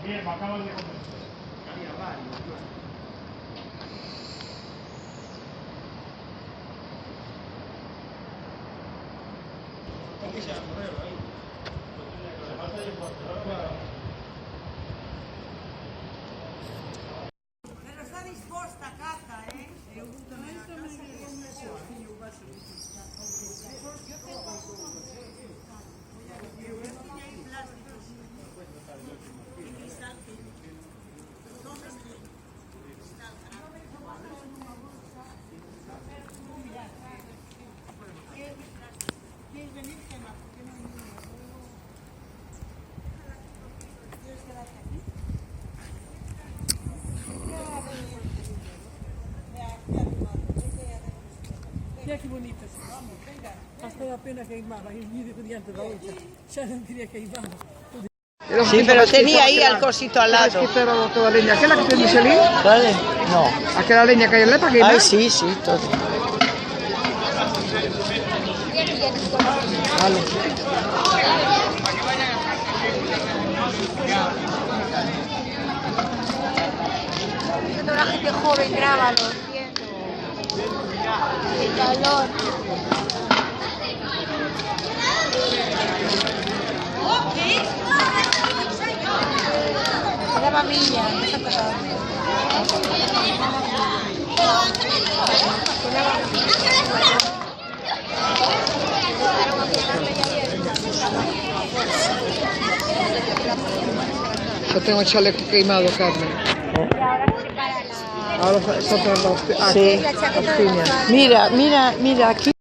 Bien, me acabas de convencer. Però sta disposta a casa, E ho avuto nella casa ¿Quieres venir? ¿Qué más? ¿Por qué no hay niños? ¿Quieres quedarte aquí? Mira que bonito. Hasta la pena queimaba. Y el vídeo diante de la olla. Ya no quería queimar. Sí, pero tenía ahí al cosito al lado. Toda la leña. ¿Aquella que tiene Michelin? ¿Vale? No. ¿Aquella leña que hay en la para quemar? Ay, sí, sí, todo. Vale. Toda la gente joven, grábalo, entiendo. El calor. Era mamilla, no se acordaba. Yo tengo el chaleco queimado, Carmen. Y ahora se para la... Ahora son las Sí. La chaqueta de la Mira, mira, mira, aquí.